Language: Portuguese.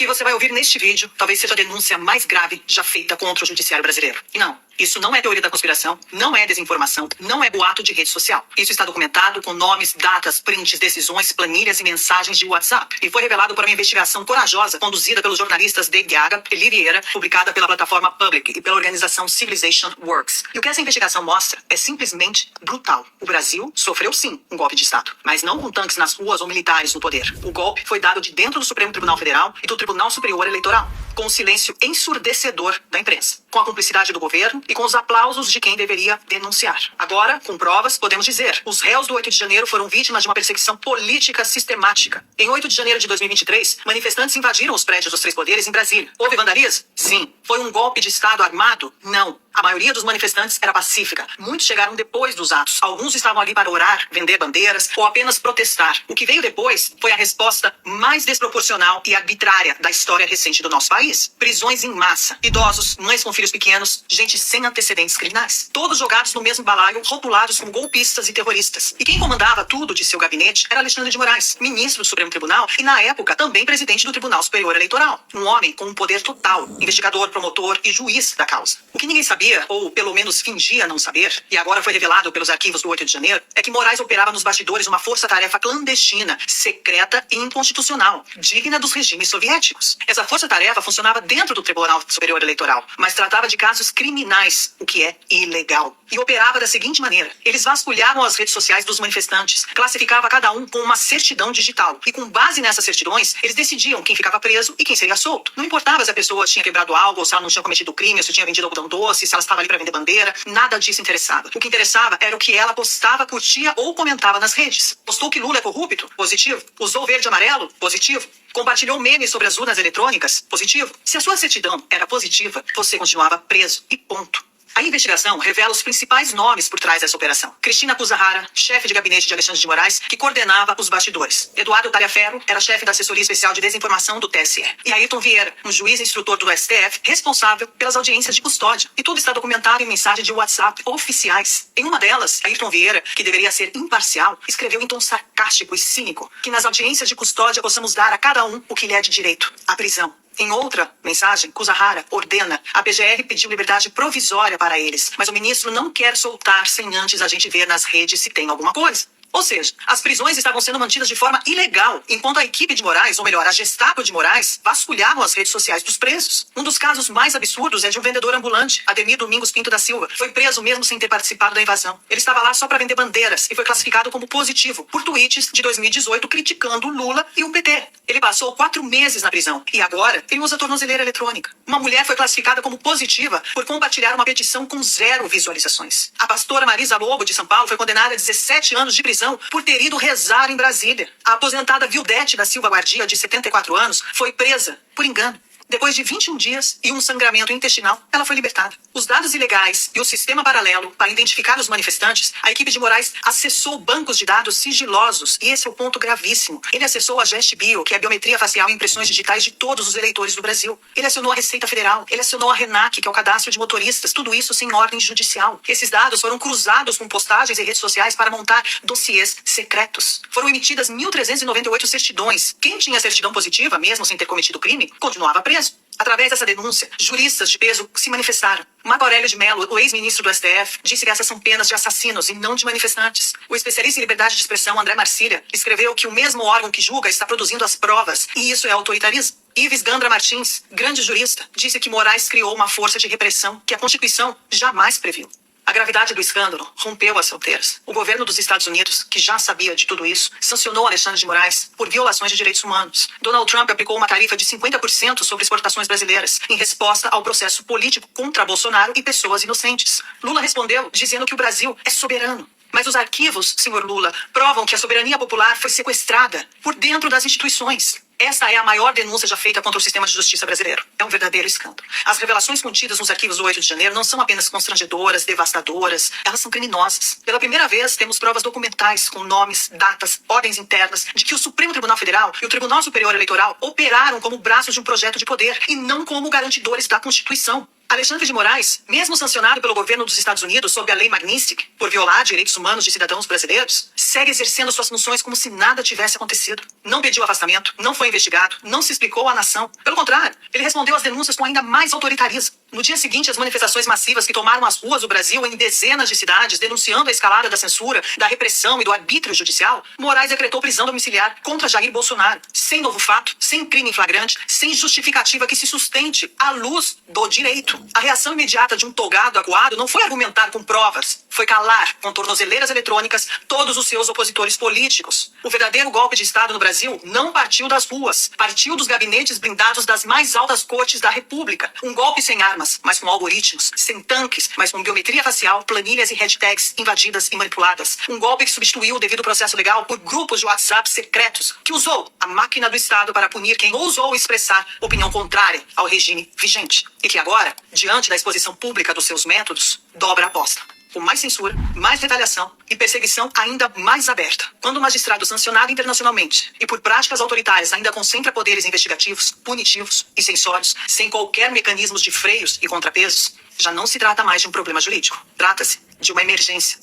que você vai ouvir neste vídeo talvez seja a denúncia mais grave já feita contra o judiciário brasileiro. E não, isso não é teoria da conspiração, não é desinformação, não é boato de rede social. Isso está documentado com nomes, datas, prints, decisões, planilhas e mensagens de WhatsApp. E foi revelado por uma investigação corajosa conduzida pelos jornalistas de Gaga e Vieira, publicada pela plataforma Public e pela organização Civilization Works. E o que essa investigação mostra é simplesmente brutal. O Brasil sofreu sim um golpe de Estado, mas não com tanques nas ruas ou militares no poder. O golpe foi dado de dentro do Supremo Tribunal Federal e do Tribunal Superior Eleitoral, com o silêncio ensurdecedor da imprensa, com a cumplicidade do governo e com os aplausos de quem deveria denunciar. Agora, com provas, podemos dizer, os réus do 8 de janeiro foram vítimas de uma perseguição política sistemática. Em 8 de janeiro de 2023, manifestantes invadiram os prédios dos três poderes em Brasília. Houve vandalismo? Sim. Foi um golpe de Estado armado? Não. A maioria dos manifestantes era pacífica. Muitos chegaram depois dos atos. Alguns estavam ali para orar, vender bandeiras ou apenas protestar. O que veio depois foi a resposta mais desproporcional e arbitrária da história recente do nosso país. Prisões em massa. Idosos, mães com filhos pequenos, gente sem antecedentes criminais. Todos jogados no mesmo balaio, rotulados como golpistas e terroristas. E quem comandava tudo de seu gabinete era Alexandre de Moraes, ministro do Supremo Tribunal e, na época, também presidente do Tribunal Superior Eleitoral. Um homem com um poder total, investigador, promotor e juiz da causa. O que ninguém sabia, ou pelo menos fingia não saber, e agora foi revelado pelos arquivos do 8 de janeiro, é que Moraes operava nos bastidores uma força-tarefa clandestina, secreta e inconstitucional, digna dos regimes soviéticos. Essa força-tarefa funcionava dentro do Tribunal Superior Eleitoral, mas tratava de casos criminais, o que é ilegal. E operava da seguinte maneira: eles vasculhavam as redes sociais dos manifestantes, classificava cada um com uma certidão digital, e com base nessas certidões, eles decidiam quem ficava preso e quem seria solto. Não importava se a pessoa tinha quebrado algo, ou se ela não tinha cometido crime, ou se tinha vendido algodão doce, se ela estava ali para vender bandeira, nada disso interessava. O que interessava era o que ela postava, curtia ou comentava nas redes. Postou que Lula é corrupto? Positivo. Usou verde e amarelo? Positivo. Compartilhou memes sobre as urnas eletrônicas? Positivo. Se a sua certidão era positiva, você continuava preso e ponto. A investigação revela os principais nomes por trás dessa operação. Cristina Puzarrara, chefe de gabinete de Alexandre de Moraes, que coordenava os bastidores. Eduardo Talhaferro era chefe da assessoria especial de desinformação do TSE. E Ayrton Vieira, um juiz instrutor do STF, responsável pelas audiências de custódia. E tudo está documentado em mensagens de WhatsApp oficiais. Em uma delas, Ayrton Vieira, que deveria ser imparcial, escreveu em tom sarcástico e cínico que nas audiências de custódia possamos dar a cada um o que lhe é de direito, a prisão. Em outra mensagem, Puzarrara ordena: a PGR pediu liberdade provisória para eles, mas o ministro não quer soltar sem antes a gente ver nas redes se tem alguma coisa. Ou seja, as prisões estavam sendo mantidas de forma ilegal, enquanto a equipe de Moraes, ou melhor, a Gestapo de Moraes, vasculhavam as redes sociais dos presos. Um dos casos mais absurdos é de um vendedor ambulante, Ademir Domingos Pinto da Silva. Foi preso mesmo sem ter participado da invasão. Ele estava lá só para vender bandeiras e foi classificado como positivo por tweets de 2018 criticando o Lula e o PT. Ele passou 4 meses na prisão e agora ele usa tornozeleira eletrônica. Uma mulher foi classificada como positiva por compartilhar uma petição com 0 visualizações. A pastora Marisa Lobo, de São Paulo, foi condenada a 17 anos de prisão por ter ido rezar em Brasília. A aposentada Vildete da Silva Guardia, de 74 anos, foi presa por engano. Depois de 21 dias e um sangramento intestinal, ela foi libertada. Os dados ilegais e o sistema paralelo para identificar os manifestantes, a equipe de Moraes acessou bancos de dados sigilosos, e esse é o ponto gravíssimo. Ele acessou a GestBio, que é a biometria facial e impressões digitais de todos os eleitores do Brasil. Ele acionou a Receita Federal, ele acionou a RENAC, que é o cadastro de motoristas, tudo isso sem ordem judicial. Esses dados foram cruzados com postagens em redes sociais para montar dossiês secretos. Foram emitidas 1.398 certidões. Quem tinha certidão positiva, mesmo sem ter cometido crime, continuava preso. Através dessa denúncia, juristas de peso se manifestaram. Marco Aurélio de Mello, o ex-ministro do STF, disse que essas são penas de assassinos e não de manifestantes. O especialista em liberdade de expressão, André Marcília, escreveu que o mesmo órgão que julga está produzindo as provas, e isso é autoritarismo. Ives Gandra Martins, grande jurista, disse que Moraes criou uma força de repressão que a Constituição jamais previu. A gravidade do escândalo rompeu as fronteiras. O governo dos Estados Unidos, que já sabia de tudo isso, sancionou Alexandre de Moraes por violações de direitos humanos. Donald Trump aplicou uma tarifa de 50% sobre exportações brasileiras, em resposta ao processo político contra Bolsonaro e pessoas inocentes. Lula respondeu dizendo que o Brasil é soberano. Mas os arquivos, senhor Lula, provam que a soberania popular foi sequestrada por dentro das instituições. Esta é a maior denúncia já feita contra o sistema de justiça brasileiro. É um verdadeiro escândalo. As revelações contidas nos arquivos do 8 de janeiro não são apenas constrangedoras, devastadoras, elas são criminosas. Pela primeira vez, temos provas documentais com nomes, datas, ordens internas de que o Supremo Tribunal Federal e o Tribunal Superior Eleitoral operaram como braços de um projeto de poder e não como garantidores da Constituição. Alexandre de Moraes, mesmo sancionado pelo governo dos Estados Unidos sob a lei Magnitsky por violar direitos humanos de cidadãos brasileiros, segue exercendo suas funções como se nada tivesse acontecido. Não pediu afastamento, não foi investigado, não se explicou à nação. Pelo contrário, ele respondeu às denúncias com ainda mais autoritarismo. No dia seguinte, as manifestações massivas que tomaram as ruas do Brasil em dezenas de cidades, denunciando a escalada da censura, da repressão e do arbítrio judicial, Moraes decretou prisão domiciliar contra Jair Bolsonaro, sem novo fato, sem crime flagrante, sem justificativa que se sustente à luz do direito. A reação imediata de um togado acuado não foi argumentar com provas, foi calar com tornozeleiras eletrônicas todos os seus opositores políticos. O verdadeiro golpe de Estado no Brasil não partiu das ruas, partiu dos gabinetes blindados das mais altas cortes da República. Um golpe sem armas, mas com algoritmos, sem tanques, mas com biometria facial, planilhas e hashtags invadidas e manipuladas. Um golpe que substituiu o devido processo legal por grupos de WhatsApp secretos, que usou a máquina do Estado para punir quem ousou expressar opinião contrária ao regime vigente. E que agora, diante da exposição pública dos seus métodos, dobra a aposta. Com mais censura, mais retaliação e perseguição ainda mais aberta. Quando o magistrado sancionado internacionalmente e por práticas autoritárias ainda concentra poderes investigativos, punitivos e censórios, sem qualquer mecanismos de freios e contrapesos, já não se trata mais de um problema jurídico. Trata-se de uma emergência.